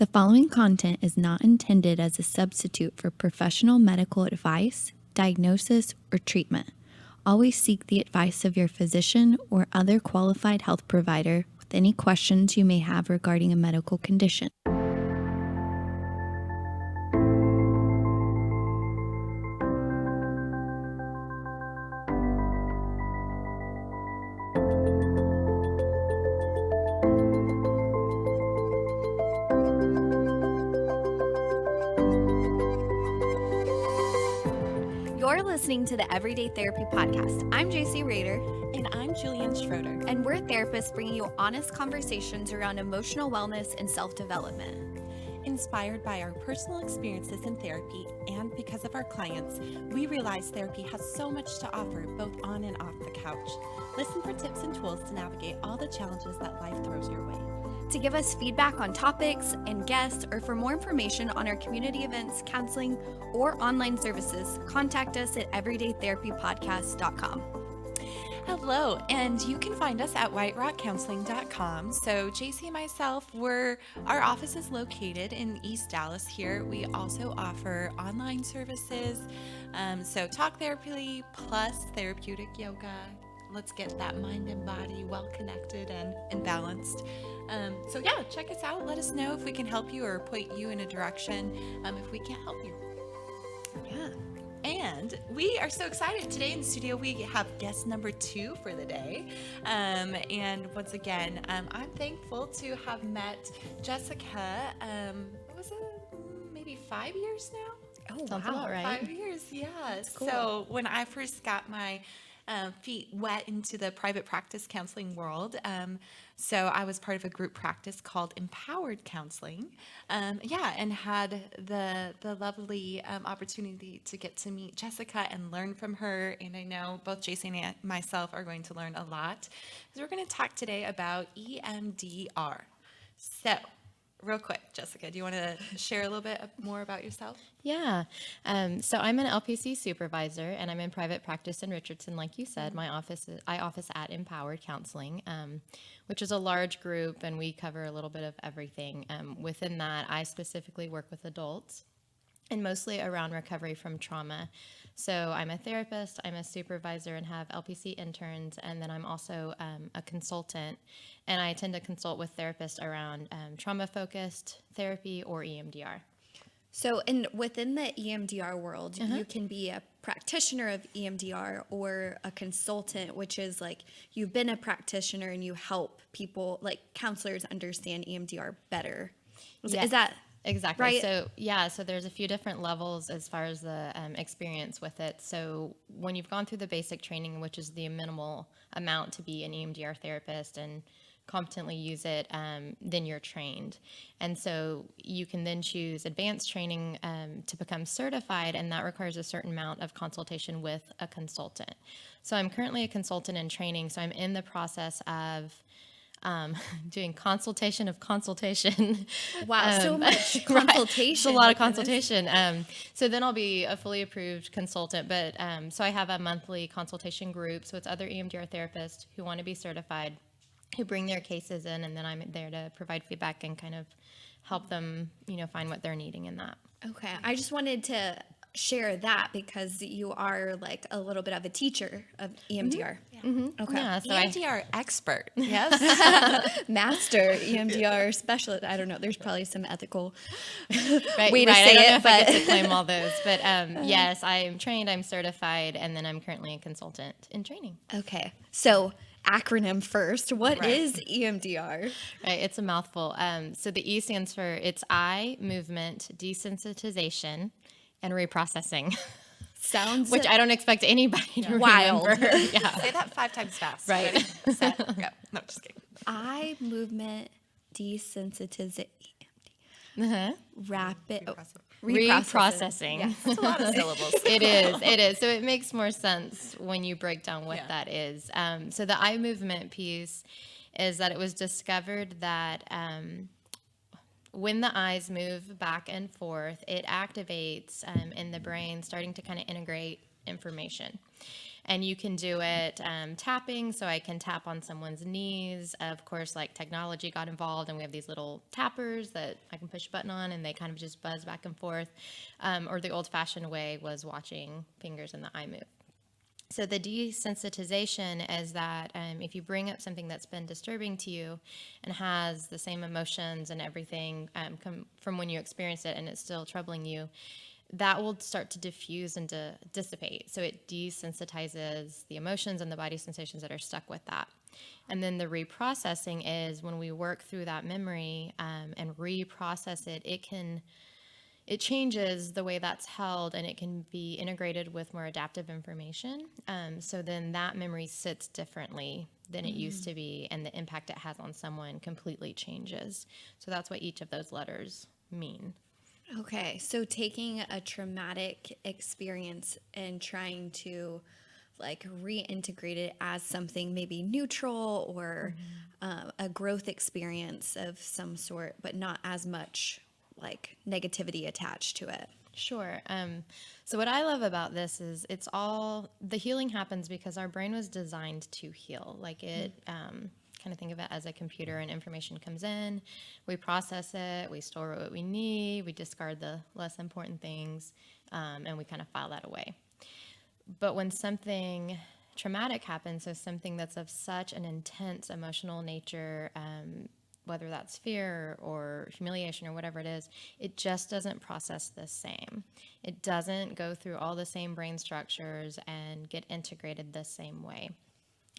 The following content is not intended as a substitute for professional medical advice, diagnosis, or treatment. Always seek the advice of your physician or other qualified health provider with any questions you may have regarding a medical condition. You're listening to the Everyday Therapy Podcast. I'm JC Rader. And I'm Julian Schroeder. And we're therapists bringing you honest conversations around emotional wellness and self-development. Inspired by our personal experiences in therapy and because of our clients, we realize therapy has so much to offer both on and off the couch. Listen for tips and tools to navigate all the challenges that life throws your way. To give us feedback on topics and guests, or for more information on our community events, counseling, or online services, contact us at everydaytherapypodcast.com. Hello, and you can find us at whiterockcounseling.com. So JC and myself, our office is located in East Dallas here. We also offer online services, so talk therapy plus therapeutic yoga. Let's get that mind and body well connected and balanced. So yeah, check us out. Let us know if we can help you or point you in a direction if we can't help you. Yeah. And we are so excited. Today in the studio, we have guest number 2 for the day. And once again, I'm thankful to have met Jessica, what was it, maybe 5 years now? Oh, Sounds wow. about right. 5 years, yeah. Cool. So when I first got my feet wet into the private practice counseling world, so I was part of a group practice called Empowered Counseling, and had the lovely opportunity to get to meet Jessica and learn from her, and I know both Jason and myself are going to learn a lot. So we're going to talk today about EMDR. So real quick, Jessica, do you want to share a little bit more about yourself? Yeah. So I'm an LPC supervisor, and I'm in private practice in Richardson, like you said. I office at Empowered Counseling, which is a large group, and we cover a little bit of everything. Within that, I specifically work with adults, and mostly around recovery from trauma. So I'm a therapist, I'm a supervisor, and have LPC interns, and then I'm also a consultant, and I tend to consult with therapists around trauma-focused therapy or EMDR. So, within the EMDR world, you can be a practitioner of EMDR or a consultant, which is like you've been a practitioner and you help people, like counselors, understand EMDR better. Is that exactly right? So there's a few different levels as far as the experience with it. So when you've gone through the basic training, which is the minimal amount to be an EMDR therapist and competently use it, then you're trained. And so you can then choose advanced training to become certified, and that requires a certain amount of consultation with a consultant. So I'm currently a consultant in training, so I'm in the process of doing consultation of consultation. Wow, so much consultation. Right. It's a lot of consultation. So then I'll be a fully approved consultant. But so I have a monthly consultation group. So it's other EMDR therapists who want to be certified, who bring their cases in, and then I'm there to provide feedback and kind of help them, find what they're needing in that. Okay, I just wanted to share that because you are like a little bit of a teacher of EMDR. Okay. Yeah, so EMDR expert. Yes. Master EMDR specialist. I don't know. There's probably some ethical right, way to right. say I don't know it, if I get to claim all those, but yes, I'm trained, I'm certified, and then I'm currently a consultant in training. Okay, so acronym first. What is EMDR? Right, it's a mouthful. So the E stands for it's eye, movement, desensitization, and reprocessing. Sounds which I don't expect anybody to wild. remember. Yeah. Say that 5 times fast. Right. Ready, set, go. No, just kidding. eye movement desensitization. Rapid Reprocessing. Yeah. That's a lot of syllables. It is. So it makes more sense when you break down what that is. So the eye movement piece is that it was discovered that when the eyes move back and forth, it activates in the brain, starting to kind of integrate information. And you can do it tapping, so I can tap on someone's knees. Of course, like technology got involved, and we have these little tappers that I can push a button on, and they kind of just buzz back and forth. Or the old-fashioned way was watching fingers in the eye move. So the desensitization is that if you bring up something that's been disturbing to you and has the same emotions and everything from when you experienced it and it's still troubling you, that will start to diffuse and to dissipate. So it desensitizes the emotions and the body sensations that are stuck with that. And then the reprocessing is when we work through that memory and reprocess it, it changes the way that's held, and it can be integrated with more adaptive information. So then that memory sits differently than it used to be, and the impact it has on someone completely changes. So that's what each of those letters mean. Okay, so taking a traumatic experience and trying to like reintegrate it as something maybe neutral or a growth experience of some sort, but not as much like negativity attached to it. Sure. So what I love about this is it's all, the healing happens because our brain was designed to heal. Like it, kind of think of it as a computer, and information comes in, we process it, we store what we need, we discard the less important things, and we kind of file that away. But when something traumatic happens, so something that's of such an intense emotional nature, whether that's fear or humiliation or whatever it is, it just doesn't process the same. It doesn't go through all the same brain structures and get integrated the same way.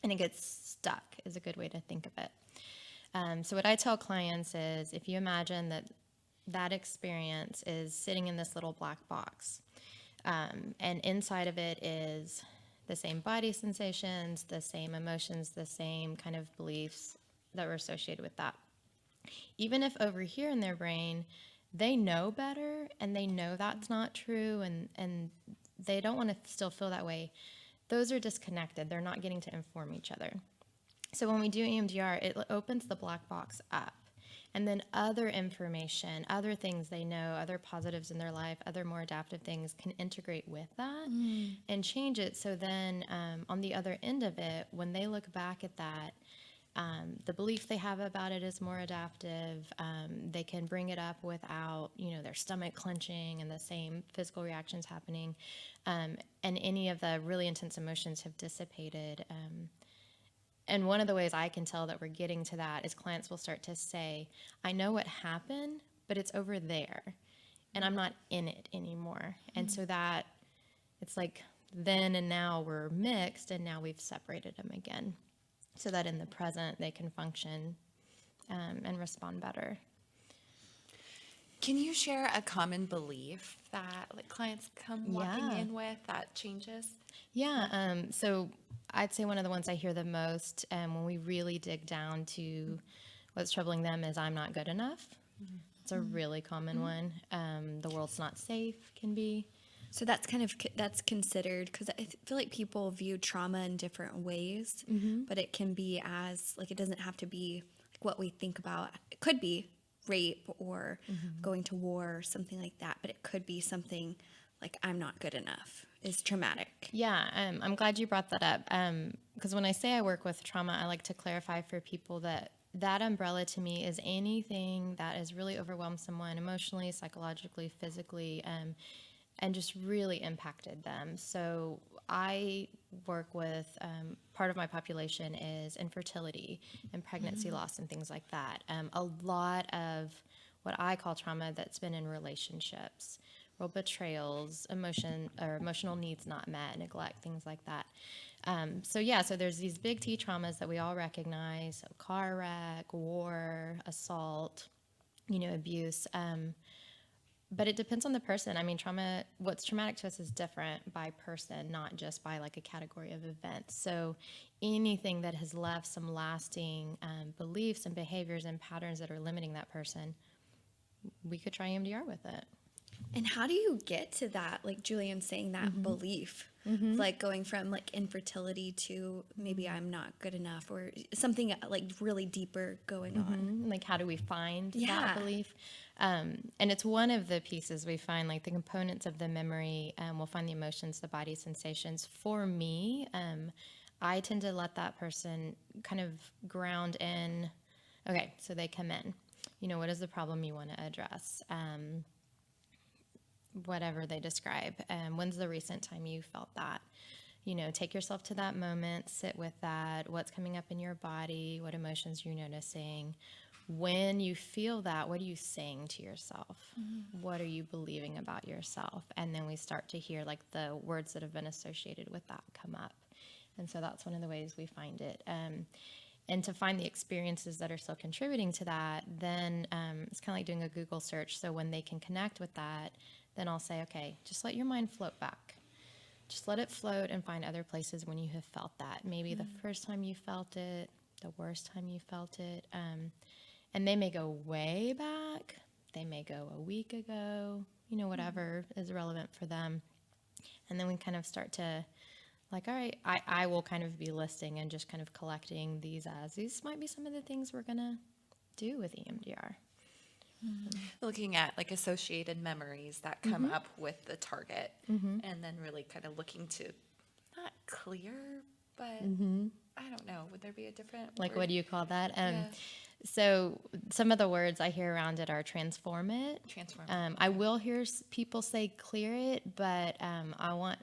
And it gets stuck is a good way to think of it. So what I tell clients is, if you imagine that experience is sitting in this little black box, and inside of it is the same body sensations, the same emotions, the same kind of beliefs that were associated with that. Even if over here in their brain, they know better and they know that's not true, and they don't want to still feel that way, those are disconnected. They're not getting to inform each other. So when we do EMDR, it opens the black box up. And then other information, other things they know, other positives in their life, other more adaptive things can integrate with that and change it. So then on the other end of it, when they look back at that, the belief they have about it is more adaptive. They can bring it up without, their stomach clenching and the same physical reactions happening. And any of the really intense emotions have dissipated. And one of the ways I can tell that we're getting to that is clients will start to say, I know what happened, but it's over there and I'm not in it anymore. And so that it's like then and now we're mixed, and now we've separated them again, so that in the present they can function and respond better. Can you share a common belief that clients come walking in with that changes? Yeah. So I'd say one of the ones I hear the most when we really dig down to what's troubling them is, I'm not good enough. It's a really common one. The world's not safe can be. So that's that's considered, because I feel like people view trauma in different ways, but it can be as it doesn't have to be what we think about. It could be rape or going to war or something like that, but it could be something like, I'm not good enough is traumatic. Yeah, I'm glad you brought that up, because when I say I work with trauma, I like to clarify for people that umbrella to me is anything that has really overwhelmed someone emotionally, psychologically, physically, and just really impacted them. So I work with, part of my population is infertility and pregnancy loss and things like that. A lot of what I call trauma that's been in relationships, real betrayals, emotional needs not met, neglect, things like that. So there's these big T traumas that we all recognize: so car wreck, war, assault, abuse. But it depends on the person. I mean, what's traumatic to us is different by person, not just by a category of events. So anything that has left some lasting beliefs and behaviors and patterns that are limiting that person, we could try EMDR with it. And how do you get to that, like Julian saying, that belief, going from infertility to maybe I'm not good enough, or something really deeper going on? How do we find that belief? And it's one of the pieces we find, like the components of the memory. We'll find the emotions, the body sensations. For me, I tend to let that person kind of ground in. Okay, so they come in. What is the problem you want to address? Whatever they describe. When's the recent time you felt that? Take yourself to that moment, sit with that. What's coming up in your body? What emotions you're noticing? When you feel that, what are you saying to yourself? What are you believing about yourself? And then we start to hear like the words that have been associated with that come up. And so that's one of the ways we find it. And to find the experiences that are still contributing to that, then it's kind of like doing a Google search. So when they can connect with that, then I'll say, okay, just let your mind float back. Just let it float and find other places when you have felt that. Maybe the first time you felt it, the worst time you felt it. And they may go way back. They may go a week ago, whatever is relevant for them. And then we kind of start to like, all right, I will kind of be listing and just kind of collecting these might be some of the things we're going to do with EMDR. Looking at like associated memories that come up with the target, and then really kind of looking to not clear, but I don't know. Would there be a different Like, word? what do you call that? Yeah. So some of the words I hear around it are transform it. Transform. I will hear people say clear it, but I want,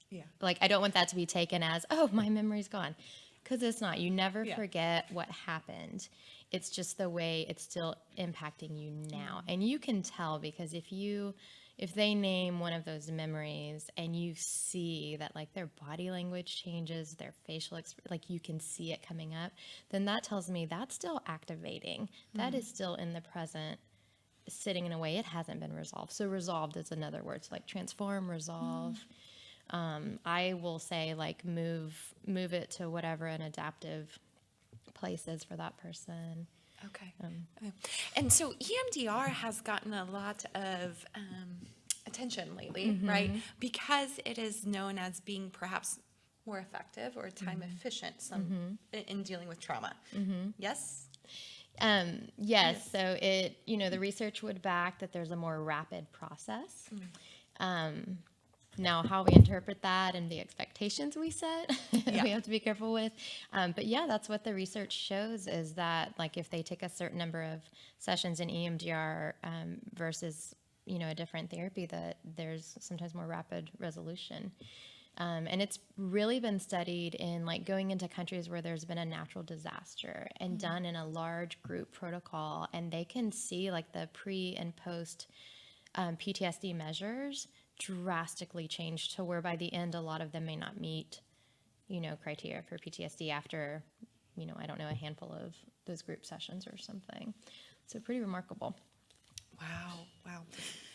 Yeah. like, I don't want that to be taken as, oh, my memory's gone. Because it's not. You never forget what happened. It's just the way it's still impacting you now. And you can tell because if they name one of those memories and you see that like their body language changes, their facial like you can see it coming up, then that tells me that's still activating. That is still in the present, sitting in a way it hasn't been resolved. So resolved is another word. So like transform, resolve. I will say like move it to whatever an adaptive place is for that person. Okay. Okay. And so EMDR has gotten a lot of attention lately, right? Because it is known as being perhaps more effective or time efficient in dealing with trauma. Yes? Yes. So it, the research would back that there's a more rapid process. Now, how we interpret that and the expectations we set, we have to be careful with. But yeah, that's what the research shows is that, like, if they take a certain number of sessions in EMDR versus, a different therapy, that there's sometimes more rapid resolution. And it's really been studied in, like, going into countries where there's been a natural disaster and done in a large group protocol. And they can see, like, the pre and post PTSD measures drastically changed to where by the end a lot of them may not meet criteria for PTSD after I don't know, a handful of those group sessions or something. So pretty remarkable. Wow.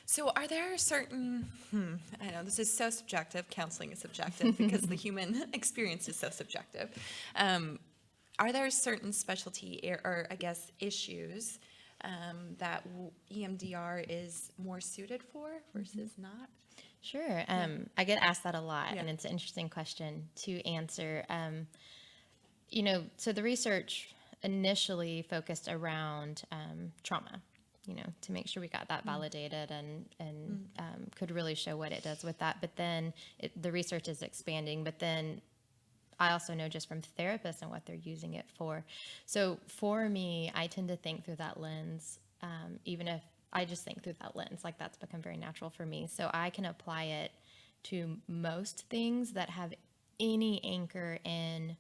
So are there certain I know this is so subjective, counseling is subjective because the human experience is so subjective. Are there certain specialty or I guess issues that EMDR is more suited for versus not? Sure. I get asked that a lot, and it's an interesting question to answer. So the research initially focused around trauma, to make sure we got that validated and could really show what it does with that. But then the research is expanding, but then I also know just from therapists and what they're using it for. So for me, I tend to think through that lens, even if I just think through that lens, like that's become very natural for me. So I can apply it to most things that have any anchor in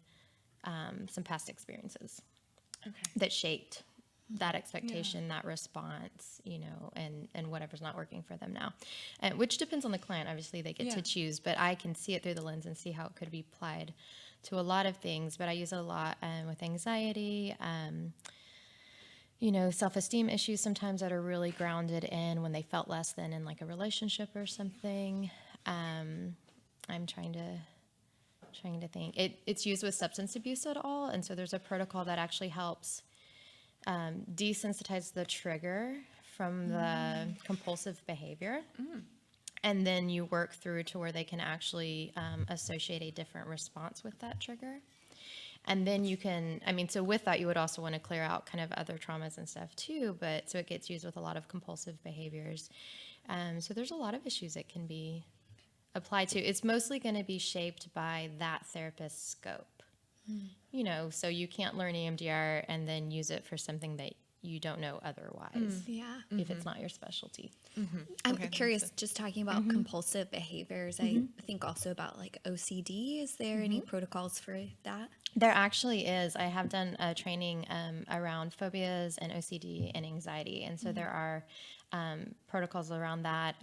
some past experiences that shaped that expectation, that response, and whatever's not working for them now, which depends on the client. Obviously, they get to choose, but I can see it through the lens and see how it could be applied to a lot of things. But I use it a lot with anxiety, self-esteem issues sometimes that are really grounded in when they felt less than in like a relationship or something. I'm trying to think. It's used with substance abuse at all, and so there's a protocol that actually helps desensitize the trigger from the compulsive behavior. And then you work through to where they can actually associate a different response with that trigger. And then you can, so with that, you would also want to clear out kind of other traumas and stuff too, but so it gets used with a lot of compulsive behaviors. So there's a lot of issues that can be applied to. It's mostly going to be shaped by that therapist's scope. So you can't learn EMDR and then use it for something that you don't know otherwise. Yeah. If it's not your specialty. I'm curious, just talking about compulsive behaviors, I think also about like OCD. Is there any protocols for that? There actually is. I have done a training around phobias and OCD and anxiety. And so there are protocols around that,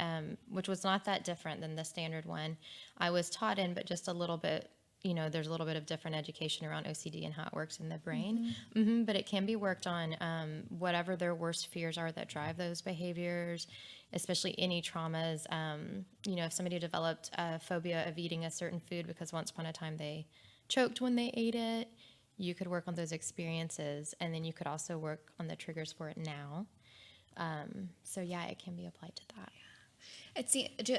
which was not that different than the standard one I was taught in, but just a little bit, there's a little bit of different education around OCD and how it works in the brain. But it can be worked on whatever their worst fears are that drive those behaviors, especially any traumas. If somebody developed a phobia of eating a certain food because once upon a time they choked when they ate it, you could work on those experiences, and then you could also work on the triggers for it now. So yeah, it can be applied to that.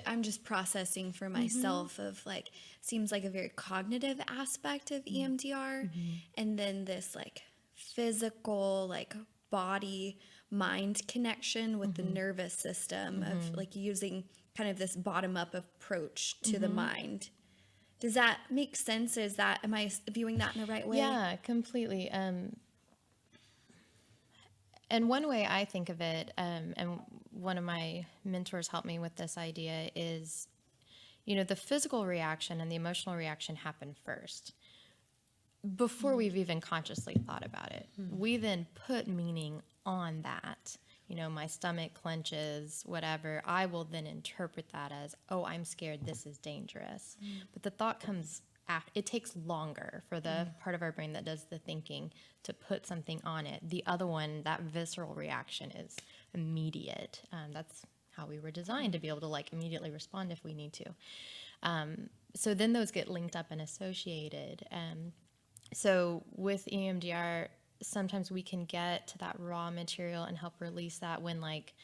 I'm just processing for myself of like, seems like a very cognitive aspect of EMDR, and then this like physical, like body mind connection with the nervous system of like using kind of this bottom up approach to the mind. Does that make sense? Am I viewing that in the right way? Yeah, completely. And one way I think of it, and one of my mentors helped me with this idea is, the physical reaction and the emotional reaction happen first before we've even consciously thought about it. We then put meaning on that. My stomach clenches, whatever. I will then interpret that as, oh, I'm scared, this is dangerous. But the thought comes after. It takes longer for the part of our brain that does the thinking to put something on it. The other one, that visceral reaction, is immediate. That's how we were designed, to be able to like immediately respond if we need to. So then those get linked up and associated. So with EMDR, sometimes we can get to that raw material and help release that when like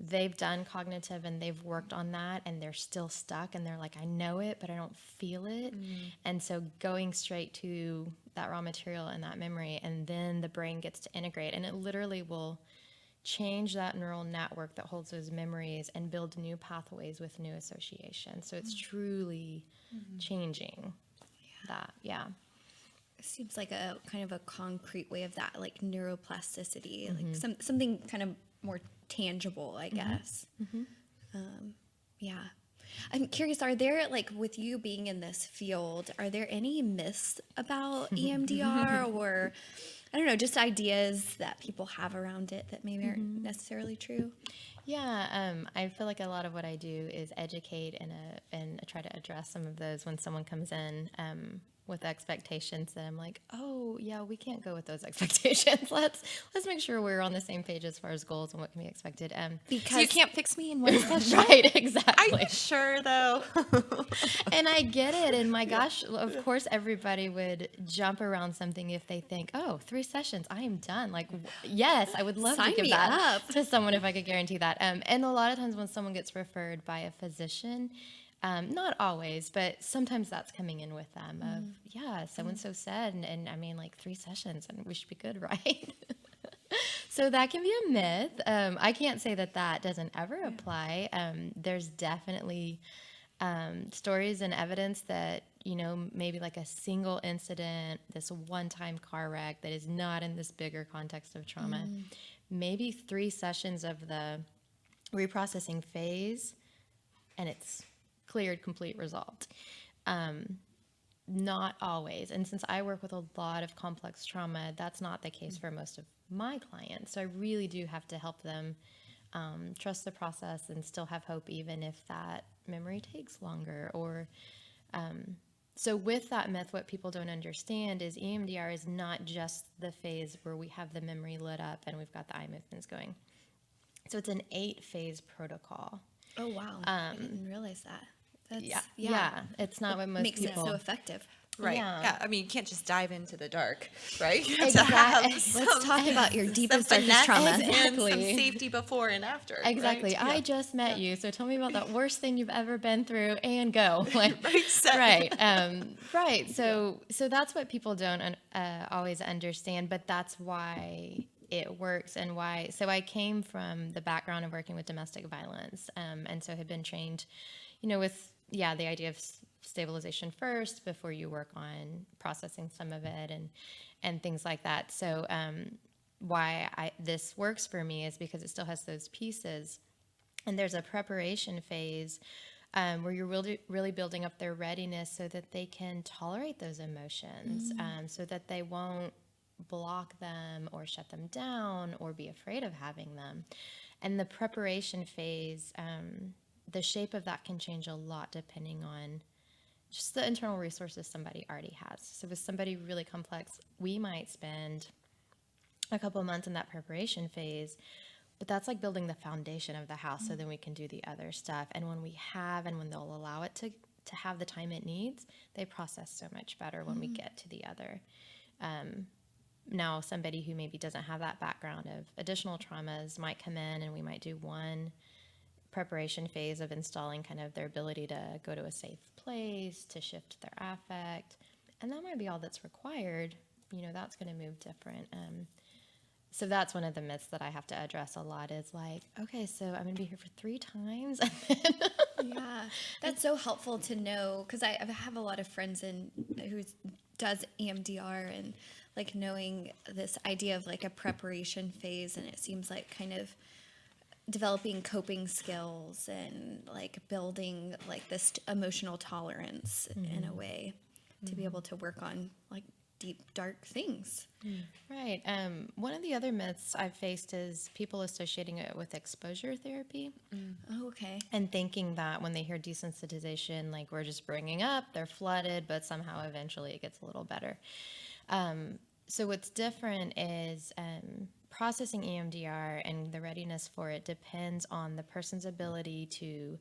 they've done cognitive and they've worked on that and they're still stuck and they're like, I know it, but I don't feel it. And so going straight to that raw material and that memory, and then the brain gets to integrate, and it literally will change that neural network that holds those memories and build new pathways with new associations. So it's truly changing that. Yeah. It seems like a kind of a concrete way of that, like neuroplasticity, like something kind of more tangible, I guess. Yeah. I'm curious, are there, like, with you being in this field, are there any myths about EMDR or, I don't know, just ideas that people have around it that maybe aren't necessarily true? Yeah, I feel like a lot of what I do is educate and try to address some of those when someone comes in with expectations that I'm like, oh yeah, we can't go with those expectations. Let's make sure we're on the same page as far as goals and what can be expected. Because so you can't fix me in one session. Right, exactly. Are you sure though? And I get it. And my gosh, of course, everybody would jump around something if they think, oh, 3 sessions, I am done. Like, yes, I would love Sign to give me that up. to someone if I could guarantee that. And a lot of times when someone gets referred by a physician, not always, but sometimes that's coming in with them of, yeah, so-and-so said, and I mean, like 3 sessions and we should be good, right? So that can be a myth. I can't say that doesn't ever apply. There's definitely stories and evidence that, maybe like a single incident, this one-time car wreck that is not in this bigger context of trauma, maybe 3 sessions of the reprocessing phase, and it's cleared, complete, resolved. Not always. And since I work with a lot of complex trauma, that's not the case for most of my clients. So I really do have to help them trust the process and still have hope even if that memory takes longer. Or so with that myth, what people don't understand is EMDR is not just the phase where we have the memory lit up and we've got the eye movements going. So it's an 8-phase protocol. Oh, wow. I didn't realize that. Yeah. It's not what most makes people... it so effective. Right. Yeah. Yeah. I mean, you can't just dive into the dark, right? You have to Exactly. have Let's talk about your deepest, darkest finesse trauma. and some Exactly. safety before and after. Exactly. Right? I just met you, so tell me about that worst thing you've ever been through, and go. Like, Right, set. right. Right. So that's what people don't always understand, but that's why it works and why. So I came from the background of working with domestic violence, and so had been trained, with the idea of stabilization first before you work on processing some of it and things like that. So why this works for me is because it still has those pieces, and there's a preparation phase where you're really building up their readiness so that they can tolerate those emotions, so that they won't block them or shut them down or be afraid of having them. And the preparation phase, the shape of that can change a lot depending on just the internal resources somebody already has. So with somebody really complex, we might spend a couple of months in that preparation phase, but that's like building the foundation of the house, so then we can do the other stuff. And when they'll allow it to have the time it needs, they process so much better when we get to the other. Now, somebody who maybe doesn't have that background of additional traumas might come in, and we might do one preparation phase of installing kind of their ability to go to a safe place, to shift their affect, and that might be all that's required. That's going to move different. So that's one of the myths that I have to address a lot is like, okay, so I'm going to be here for 3 times. Yeah, that's so helpful to know, because I have a lot of friends who does EMDR, and like knowing this idea of like a preparation phase, and it seems like kind of developing coping skills and like building like this emotional tolerance in a way to be able to work on like deep, dark things. Right. One of the other myths I've faced is people associating it with exposure therapy. Oh, okay. And thinking that when they hear desensitization, like we're just bringing up, they're flooded, but somehow eventually it gets a little better. So what's different is processing EMDR and the readiness for it depends on the person's ability to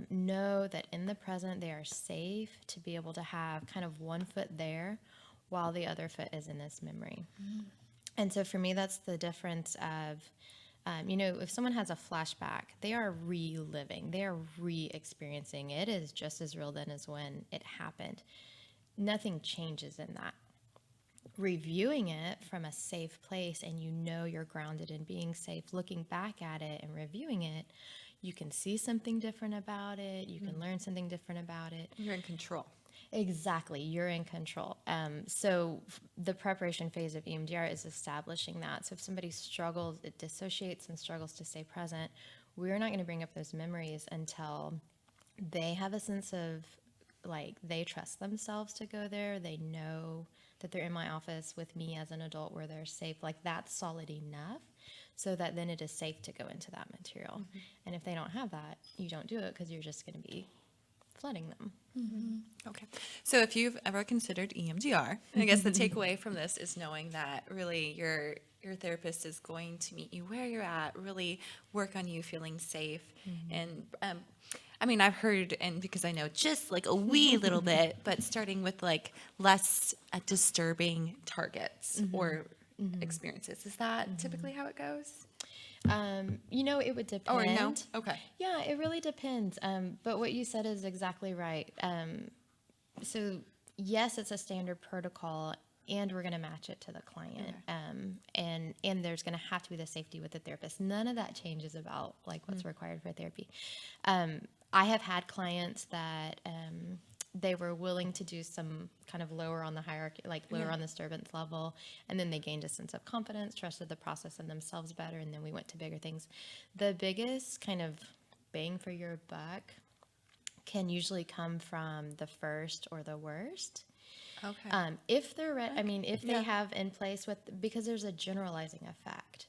know that in the present they are safe, to be able to have kind of one foot there while the other foot is in this memory. And so for me, that's the difference of, if someone has a flashback, they are reliving, they are re-experiencing. It is just as real then as when it happened. Nothing changes in that. Reviewing it from a safe place, and you're grounded in being safe, looking back at it and reviewing it, you can see something different about it. You can learn something different about it. You're in control. Exactly. You're in control. So the preparation phase of EMDR is establishing that. So if somebody struggles, it dissociates and struggles to stay present, we're not going to bring up those memories until they have a sense of like they trust themselves to go there. They know that they're in my office with me as an adult where they're safe. Like that's solid enough so that then it is safe to go into that material. And if they don't have that, you don't do it because you're just going to be flooding them. Okay. So if you've ever considered EMDR, I guess the takeaway from this is knowing that really your therapist is going to meet you where you're at, really work on you feeling safe. And I mean, I've heard, and because I know just like a wee little bit, but starting with like less disturbing targets or experiences. Is that typically how it goes? It would depend. Or no? Okay. Yeah, it really depends. But what you said is exactly right. So yes, it's a standard protocol, and we're going to match it to the client. And there's going to have to be the safety with the therapist. None of that changes about like what's required for therapy. I have had clients that they were willing to do some kind of lower on the hierarchy, like lower on the disturbance level, and then they gained a sense of confidence, trusted the process and themselves better, and then we went to bigger things. The biggest kind of bang for your buck can usually come from the first or the worst. Okay. If they're if they have in place because there's a generalizing effect.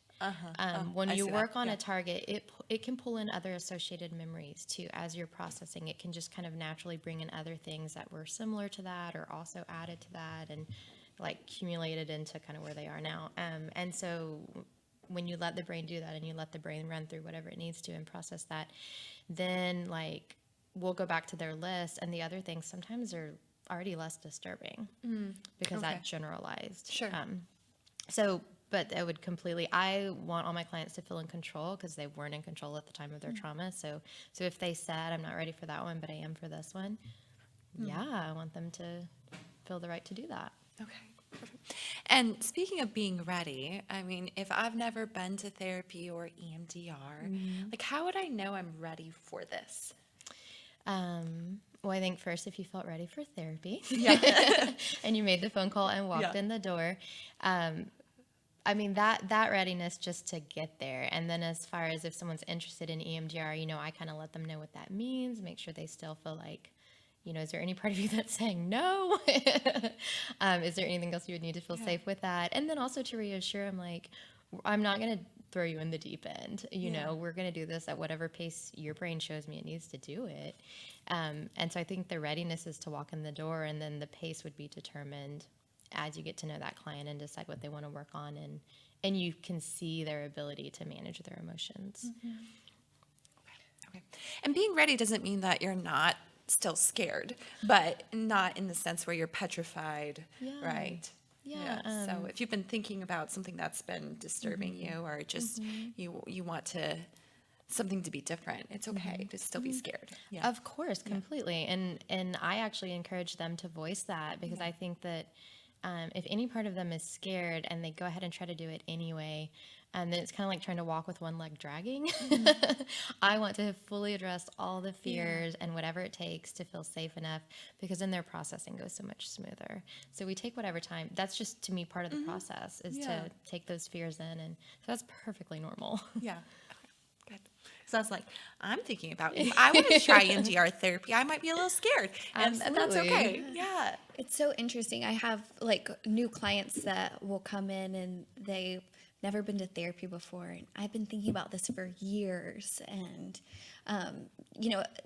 When I you see work that. on Yeah. a target, it can pull in other associated memories too. As you're processing, it can just kind of naturally bring in other things that were similar to that or also added to that and like accumulated into kind of where they are now. And so when you let the brain do that and you let the brain run through whatever it needs to and process that, then like we'll go back to their list, and the other things sometimes are already less disturbing because Okay. that generalized. Sure. But I want all my clients to feel in control because they weren't in control at the time of their trauma. So if they said, I'm not ready for that one, but I am for this one, I want them to feel the right to do that. Okay. Perfect. And speaking of being ready, I mean, if I've never been to therapy or EMDR, like how would I know I'm ready for this? Well, I think first, if you felt ready for therapy Yeah. and you made the phone call and walked in the door, I mean, that readiness just to get there. And then as far as if someone's interested in EMDR, I kind of let them know what that means, make sure they still feel like, is there any part of you that's saying no? Is there anything else you would need to feel safe with that? And then also to reassure them, like, I'm not going to throw you in the deep end. We're going to do this at whatever pace your brain shows me it needs to do it. And so I think the readiness is to walk in the door, and then the pace would be determined as you get to know that client and decide what they want to work on, and you can see their ability to manage their emotions. Okay. And being ready doesn't mean that you're not still scared, but not in the sense where you're petrified, right? Yeah. So if you've been thinking about something that's been disturbing you, or just you want something to be different, it's okay to still be scared. Yeah. Of course, completely. And I actually encourage them to voice that, because I think that if any part of them is scared and they go ahead and try to do it anyway, then it's kind of like trying to walk with one leg dragging. I want to have fully addressed all the fears and whatever it takes to feel safe enough, because then their processing goes so much smoother. So we take whatever time. That's just, to me, part of the process is to take those fears in. And so that's perfectly normal. Yeah. Okay. Good. So I was like, I'm thinking about if I want to try EMDR therapy, I might be a little scared, and that's Absolutely. okay. Yeah. It's so interesting. I have like new clients that will come in and they've never been to therapy before. And I've been thinking about this for years. And,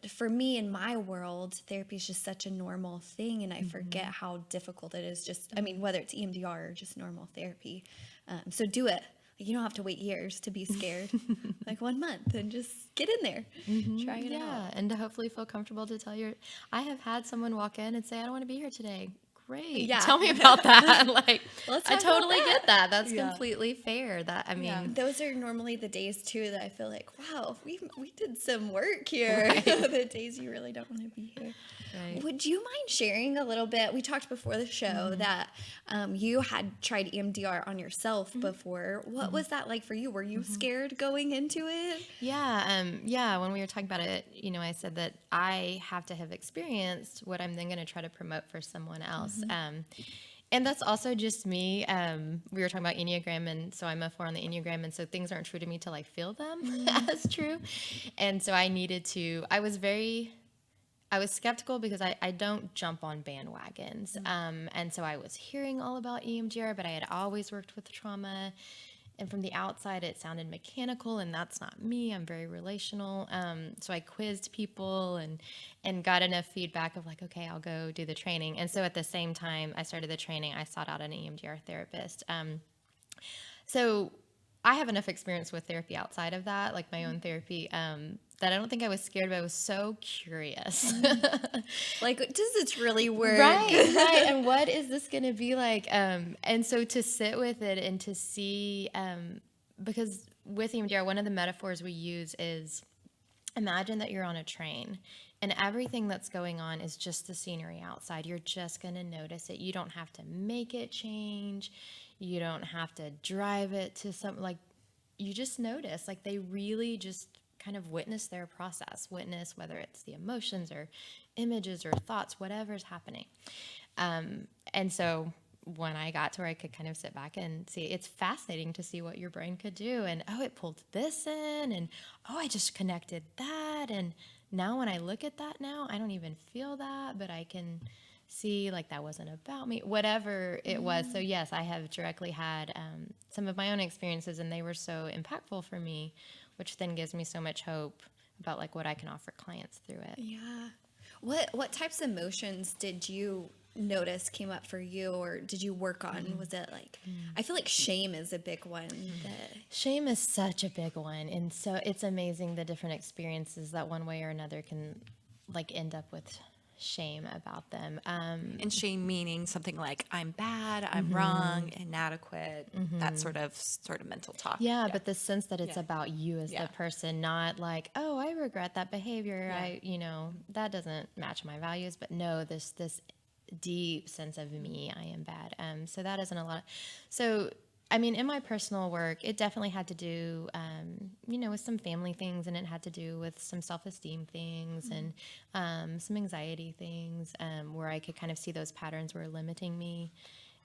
for me in my world, therapy is just such a normal thing. And I forget how difficult it is whether it's EMDR or just normal therapy. So do it. You don't have to wait years to be scared, like 1 month, and just get in there, try it out. Yeah, and to hopefully feel comfortable to tell I have had someone walk in and say, I don't want to be here today. Great. Yeah. Tell me about that. Like, Let's I talk about totally that. get that. That's Yeah. completely fair. Those are normally the days too that I feel like, wow, we did some work here. The days you really don't want to be here. Right. Would you mind sharing a little bit? We talked before the show that you had tried EMDR on yourself before. What was that like for you? Were you scared going into it? Yeah. When we were talking about it, I said that I have to have experienced what I'm then going to try to promote for someone else. And that's also just me. We were talking about Enneagram, and so I'm a 4 on the Enneagram, and so things aren't true to me till I feel them as true. And so I was skeptical because I don't jump on bandwagons. And so I was hearing all about EMDR, but I had always worked with trauma. And from the outside, it sounded mechanical, and that's not me. I'm very relational. So I quizzed people and got enough feedback of like, okay, I'll go do the training. And so at the same time I started the training, I sought out an EMDR therapist. So I have enough experience with therapy outside of that, like my own therapy, that I don't think I was scared, but I was so curious. Like, does this really work? Right. And what is this going to be like? And so to sit with it and to see, because with EMDR, one of the metaphors we use is, imagine that you're on a train and everything that's going on is just the scenery outside. You're just going to notice it. You don't have to make it change. You don't have to drive it to something, like, you just notice, like, they really just kind of witness their process, witness whether it's the emotions or images or thoughts, whatever's happening. And so when I got to where I could kind of sit back and see, it's fascinating to see what your brain could do. And, oh, it pulled this in, and, oh, I just connected that. And now when I look at that now, I don't even feel that, but I can see, like, that wasn't about me, whatever it was. So yes, I have directly had some of my own experiences, and they were so impactful for me, which then gives me so much hope about, like, what I can offer clients through it. Yeah. What types of emotions did you notice came up for you, or did you work on? Was it like, I feel like shame is a big one. Shame is such a big one. And so it's amazing the different experiences that one way or another can, like, end up with shame about them. And shame meaning something like I'm bad, I'm wrong, inadequate, that sort of mental talk. Yeah, but the sense that it's about you as Yeah. the person, not like, oh, I regret that behavior. Yeah. That doesn't match my values. But no, this deep sense of me, I am bad. So that isn't a lot. So, I mean, in my personal work, it definitely had to do, with some family things, and it had to do with some self-esteem things and some anxiety things, where I could kind of see those patterns were limiting me,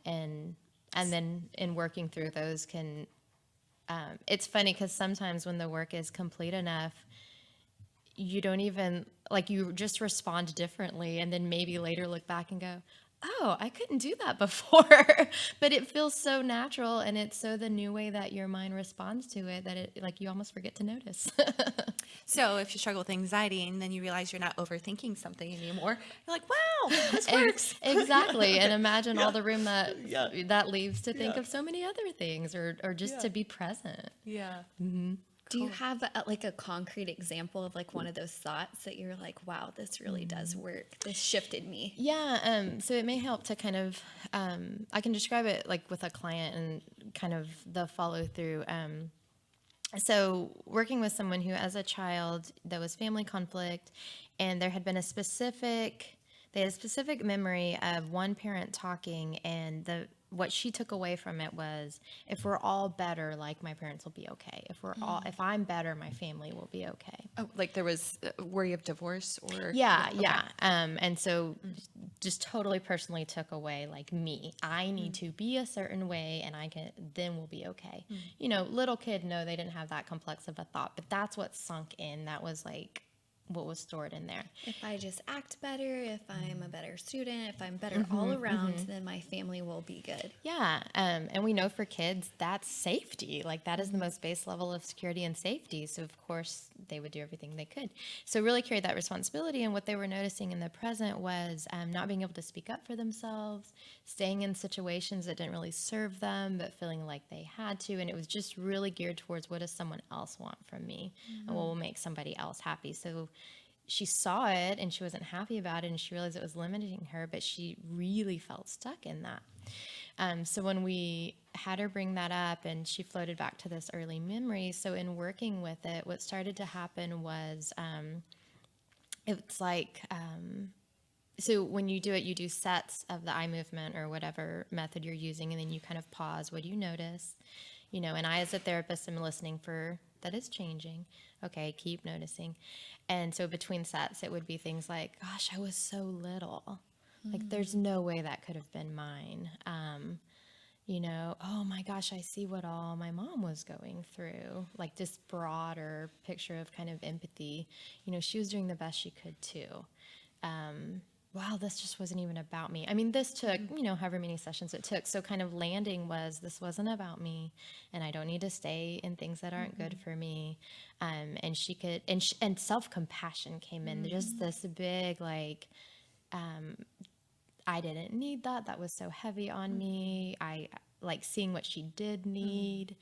and then in working through those it's funny because sometimes when the work is complete enough, you don't even you just respond differently, and then maybe later look back and go, oh, I couldn't do that before. But it feels so natural, and it's so the new way that your mind responds to it that it you almost forget to notice. So if you struggle with anxiety and then you realize you're not overthinking something anymore, you're like, wow, this works. Exactly. And imagine all the room that leaves to think of so many other things, or just to be present. Yeah. Do you have a concrete example of one of those thoughts that you're like, wow, this really does work. This shifted me. Yeah. So it may help to kind of, I can describe it with a client and kind of the follow through. So working with someone who, as a child, there was family conflict, and there had been a specific memory of one parent talking, and what she took away from it was, if we're all better, my parents will be okay. If I'm better, my family will be okay. Oh, there was worry of divorce or? Yeah. And so just totally personally took away me. I need to be a certain way, and then we'll be okay. Little kid, no, they didn't have that complex of a thought, but that's what sunk in. That was what was stored in there. If I just act better, if I'm a better student, if I'm better all around, then my family will be good. Yeah. And we know for kids, that's safety. That is the most base level of security and safety. So of course they would do everything they could. So really carried that responsibility. And what they were noticing in the present was not being able to speak up for themselves, staying in situations that didn't really serve them, but feeling like they had to. And it was just really geared towards, what does someone else want from me, and what will make somebody else happy. So she saw it and she wasn't happy about it, and she realized it was limiting her, but she really felt stuck in that. So when we had her bring that up, and she floated back to this early memory, so in working with it, what started to happen was it's so when you do it, you do sets of the eye movement or whatever method you're using, and then you kind of pause. What do you notice? And I, as a therapist, am listening for that is changing. Okay, keep noticing. And so between sets, it would be things like, gosh, I was so little. There's no way that could have been mine. Oh my gosh, I see what all my mom was going through. This broader picture of kind of empathy. She was doing the best she could too. Wow, this just wasn't even about me. I mean, this took, however many sessions it took. So kind of landing was, this wasn't about me, and I don't need to stay in things that aren't good for me. And she could, and self-compassion came in, just this big, I didn't need that. That was so heavy on me. I seeing what she did need.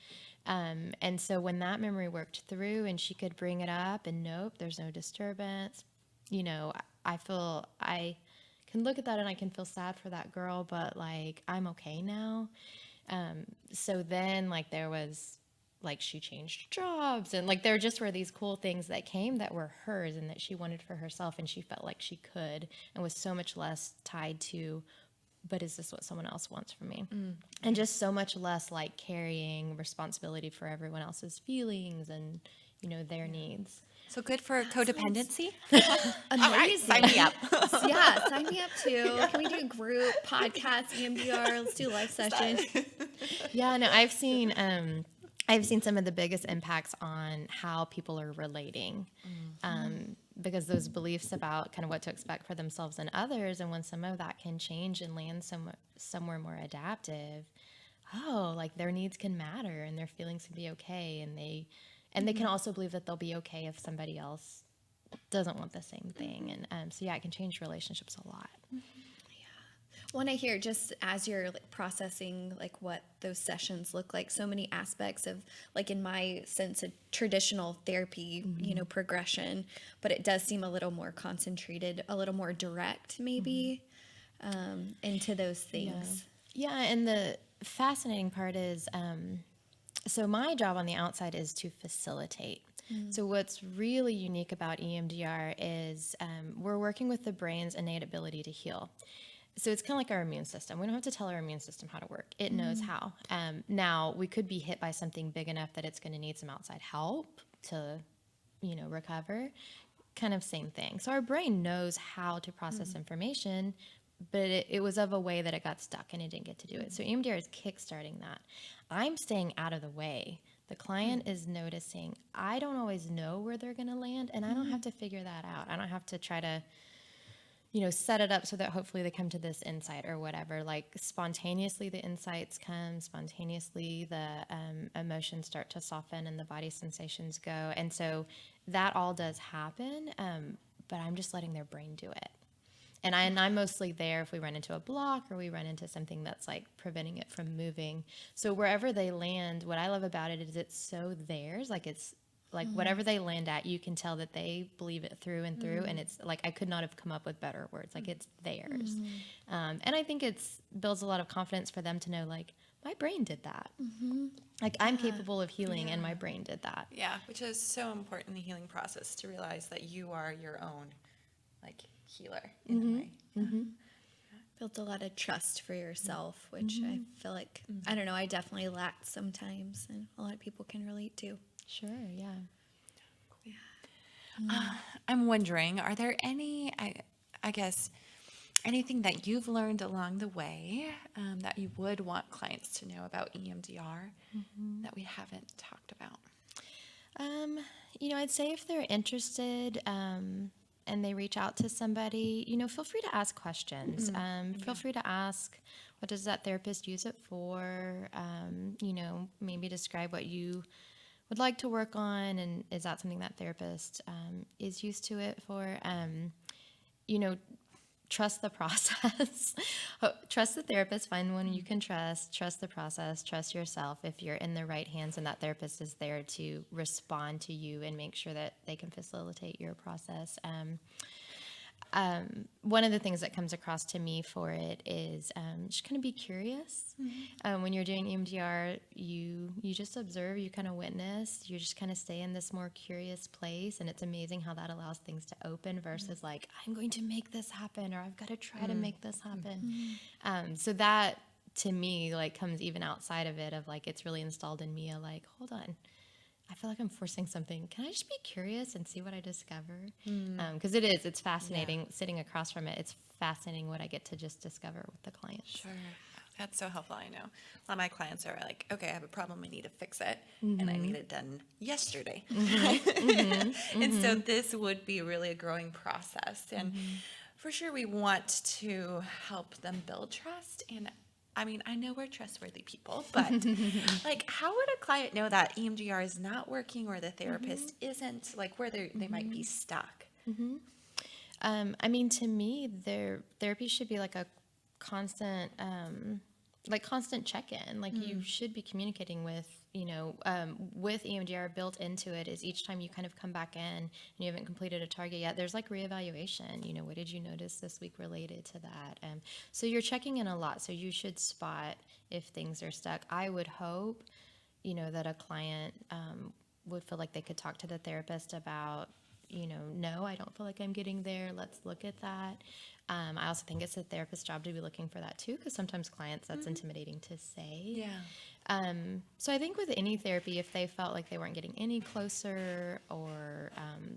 And so when that memory worked through and she could bring it up and nope, there's no disturbance, I feel I can look at that and I can feel sad for that girl, but I'm okay now. So then there was she changed jobs, and there just were these cool things that came that were hers and that she wanted for herself, and she felt like she could, and was so much less tied to, but is this what someone else wants from me? And just so much less carrying responsibility for everyone else's feelings and their needs. So good for codependency. Amazing. All right, sign me up. Yeah, sign me up too. Can we do a group podcast, EMDR? Let's do a live session. Yeah, no, I've seen some of the biggest impacts on how people are relating, because those beliefs about kind of what to expect for themselves and others, and when some of that can change and land somewhere more adaptive, their needs can matter and their feelings can be okay, and they can also believe that they'll be okay if somebody else doesn't want the same thing, and so yeah, it can change relationships a lot. When I hear, just as you're like processing like what those sessions look like, so many aspects of, like, in my sense, a traditional therapy, progression, but it does seem a little more concentrated, a little more direct maybe, into those things. Yeah, and the fascinating part is, so my job on the outside is to facilitate. So what's really unique about EMDR is we're working with the brain's innate ability to heal. So it's kind of like our immune system. We don't have to tell our immune system how to work. It knows how. Now, we could be hit by something big enough that it's going to need some outside help to, recover. Kind of same thing. So our brain knows how to process information, but it was of a way that it got stuck and it didn't get to do it. So EMDR is kickstarting that. I'm staying out of the way. The client is noticing, I don't always know where they're going to land, and I don't have to figure that out. I don't have to try to set it up so that hopefully they come to this insight or whatever. Like, spontaneously the insights come, spontaneously the emotions start to soften and the body sensations go. And so that all does happen, but I'm just letting their brain do it. And I'm mostly there if we run into a block or we run into something that's like preventing it from moving. So wherever they land, what I love about it is it's so theirs. Like, it's like whatever they land at, you can tell that they believe it through and through. And it's like, I could not have come up with better words. Like, it's theirs. And I think builds a lot of confidence for them to know, like, my brain did that. Like, I'm capable of healing and my brain did that. Yeah, which is so important in the healing process, to realize that you are your own, like, healer in a way. Built a lot of trust for yourself, which I feel like, I don't know, I definitely lacked sometimes, and a lot of people can relate to. Sure, yeah. I'm wondering, are there any, I guess, anything that you've learned along the way that you would want clients to know about EMDR that we haven't talked about? I'd say if they're interested and they reach out to somebody, feel free to ask questions. Feel free to ask, what does that therapist use it for? Maybe describe what you would like to work on, and is that something that therapist is used to it for? Trust the process. Trust the therapist. Find one you can trust. Trust the process. Trust yourself. If you're in the right hands and that therapist is there to respond to you and make sure that they can facilitate your process. One of the things that comes across to me for it is just kind of be curious. When you're doing EMDR, you just observe, you kind of witness, you just kind of stay in this more curious place, and it's amazing how that allows things to open versus like, I'm going to make this happen, or I've got to try to make this happen. So that, to me, like, comes even outside of it, of like, it's really installed in me, like, hold on, I feel like I'm forcing something. Can I just be curious and see what I discover? Because it's fascinating sitting across from it. It's fascinating what I get to just discover with the clients. Sure. That's so helpful. I know a lot of my clients are like, okay, I have a problem, I need to fix it, and I need it done yesterday. And so this would be really a growing process. And for sure, we want to help them build trust. And I mean, I know we're trustworthy people, but like, how would a client know that EMDR is not working or the therapist isn't, like, where they might be stuck? I mean, to me, their therapy should be like a constant, constant check-in. Like, you should be communicating with, with EMDR built into it is each time you kind of come back in and you haven't completed a target yet, there's like reevaluation. What did you notice this week related to that? So you're checking in a lot. So you should spot if things are stuck. I would hope, that a client would feel like they could talk to the therapist about, no, I don't feel like I'm getting there. Let's look at that. I also think it's a therapist's job to be looking for that too, because sometimes clients, that's intimidating to say. Yeah. So I think with any therapy, if they felt like they weren't getting any closer, or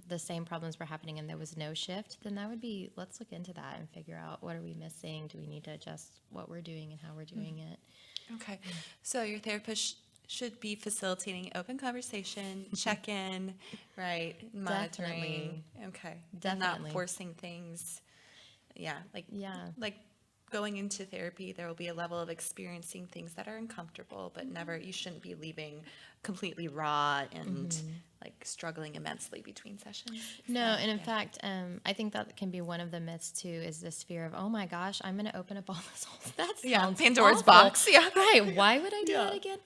the same problems were happening and there was no shift, then that would be, let's look into that and figure out, what are we missing? Do we need to adjust what we're doing and how we're doing it? Okay. So your therapist should be facilitating open conversation, check-in, right? Monitoring. Definitely. Okay. Definitely. Not forcing things. Yeah. Like going into therapy, there will be a level of experiencing things that are uncomfortable, but never, you shouldn't be leaving completely raw and like struggling immensely between sessions. No, and in fact, I think that can be one of the myths too, is this fear of, oh my gosh, I'm going to open up all this whole, that sounds Pandora's awful. box. Yeah. Right. Why would I do that again?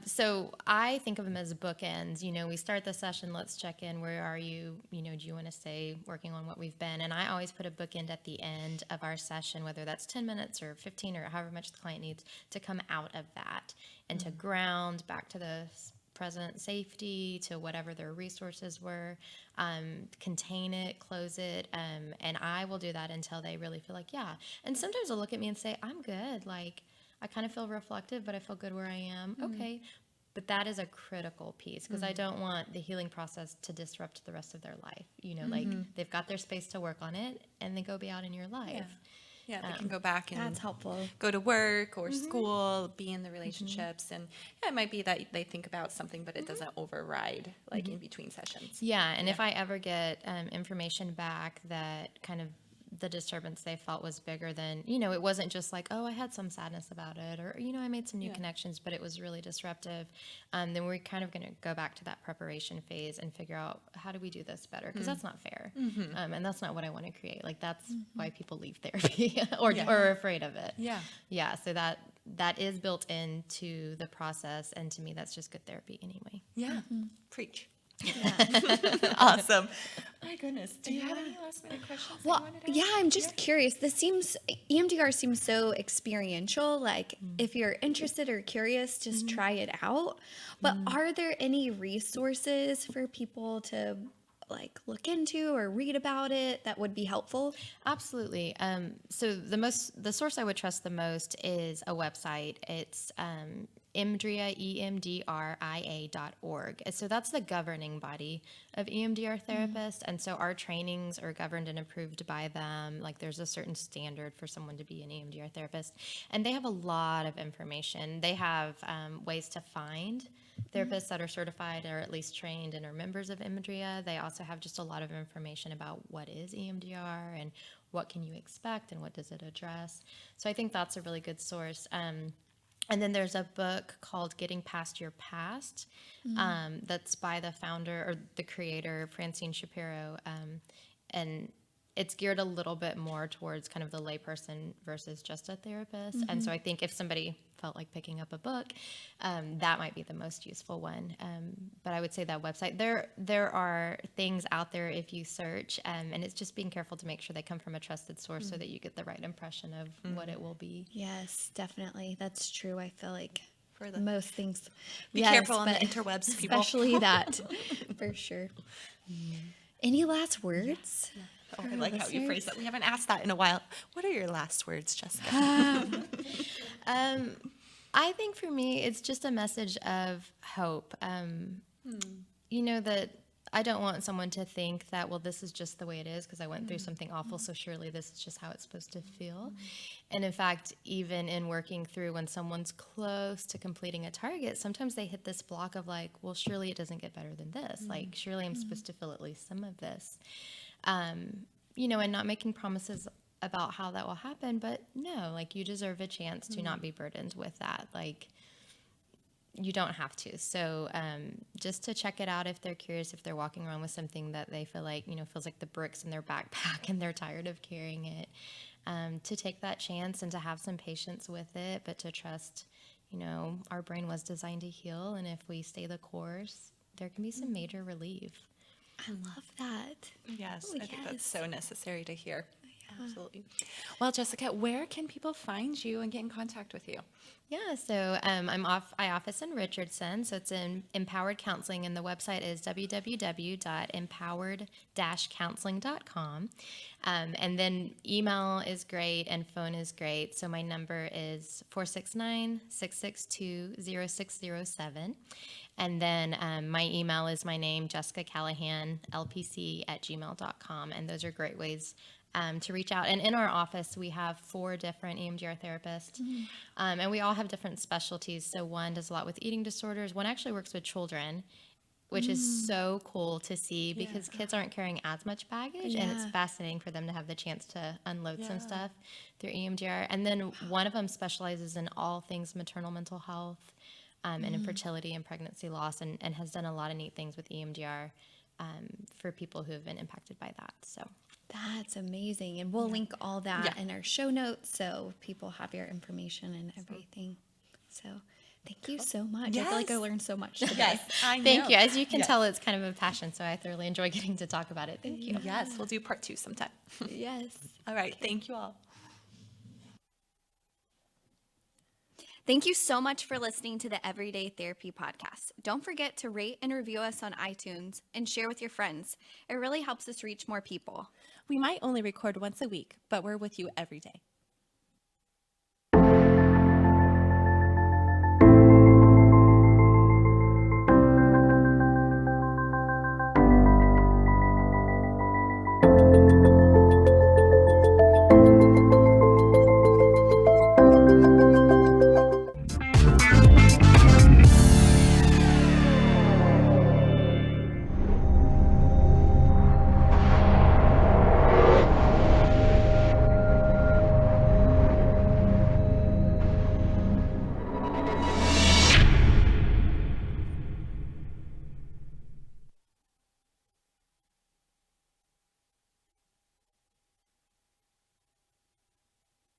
So I think of them as bookends. You know, we start the session, let's check in. Where are you? You know, do you want to stay working on what we've been? And I always put a bookend at the end of our session, whether that's 10 minutes or 15 or however much the client needs, to come out of that and to ground back to the present safety, to whatever their resources were, contain it, close it, and I will do that until they really feel like, yeah. And sometimes they'll look at me and say, I'm good. Like, I kind of feel reflective, but I feel good where I am. Okay. But that is a critical piece, because I don't want the healing process to disrupt the rest of their life. You know, like they've got their space to work on it, and then go be out in your life. Yeah, they can go back and That's helpful. go to work or school, be in the relationships. And it might be that they think about something, but it doesn't override like in between sessions. Yeah, and if I ever get information back that kind of the disturbance they felt was bigger than, you know, it wasn't just like, oh, I had some sadness about it, or, you know, I made some new connections, but it was really disruptive, then we're kind of going to go back to that preparation phase and figure out, how do we do this better? Because that's not fair. And that's not what I want to create. Like, that's why people leave therapy or are afraid of it. Yeah. So that is built into the process. And to me, that's just good therapy anyway. Preach. Awesome. My goodness. Do you have any last minute questions? Well, yeah, I'm just curious. EMDR seems so experiential. Like, if you're interested or curious, just try it out. But are there any resources for people to like look into or read about it that would be helpful? Absolutely. So the source I would trust the most is a website. It's EMDRIA.org. So that's the governing body of EMDR therapists. And so our trainings are governed and approved by them. Like, there's a certain standard for someone to be an EMDR therapist. And they have a lot of information. They have ways to find therapists that are certified or at least trained and are members of EMDRIA. They also have just a lot of information about what is EMDR and what can you expect and what does it address. So I think that's a really good source. And then there's a book called Getting Past Your Past, that's by the founder or the creator, Francine Shapiro. And it's geared a little bit more towards kind of the layperson versus just a therapist. And so I think if somebody felt like picking up a book, that might be the most useful one. But I would say that website, there are things out there if you search, and it's just being careful to make sure they come from a trusted source so that you get the right impression of what it will be. Yes, definitely. That's true. I feel like For the- most things. Be careful on the interwebs, people. Especially that, for sure. Any last words? Oh, I like how you phrase that. We haven't asked that in a while. What are your last words, Jessica? I think for me, it's just a message of hope. You know, that I don't want someone to think that, well, this is just the way it is because I went through something awful, so surely this is just how it's supposed to feel. And in fact, even in working through when someone's close to completing a target, sometimes they hit this block of like, well, surely it doesn't get better than this. Like, surely I'm supposed to feel at least some of this. You know, and not making promises about how that will happen, but no, like, you deserve a chance to not be burdened with that. Like, you don't have to. So just to check it out if they're curious, if they're walking around with something that they feel like, you know, feels like the bricks in their backpack and they're tired of carrying it, to take that chance and to have some patience with it, but to trust, you know, our brain was designed to heal. And if we stay the course, there can be some major relief. I love that. Yes, Oh, I think that's yes. so necessary to hear. Absolutely. Well, Jessica, where can people find you and get in contact with you? Yeah, so I office in Richardson, so it's in Empowered Counseling, and the website is www.empowered-counseling.com. And then email is great and phone is great. So my number is 469-662-0607. And then my email is my name, Jessica Callahan, LPC@gmail.com. And those are great ways to reach out. And in our office, we have 4 different EMDR therapists, and we all have different specialties. So one does a lot with eating disorders. One actually works with children, which is so cool to see because kids aren't carrying as much baggage, and it's fascinating for them to have the chance to unload some stuff through EMDR. And then one of them specializes in all things maternal mental health. and infertility and pregnancy loss, and has done a lot of neat things with EMDR for people who have been impacted by that. So That's amazing. And we'll link all that in our show notes so people have your information and everything. So thank you so much. I feel like I learned so much today. Yes, I know. thank you. As you can tell, it's kind of a passion, so I thoroughly enjoy getting to talk about it. Thank you. Yes, we'll do part 2 sometime. Yes. All right. Thank you all. Thank you so much for listening to the Everyday Therapy Podcast. Don't forget to rate and review us on iTunes and share with your friends. It really helps us reach more people. We might only record once a week, but we're with you every day.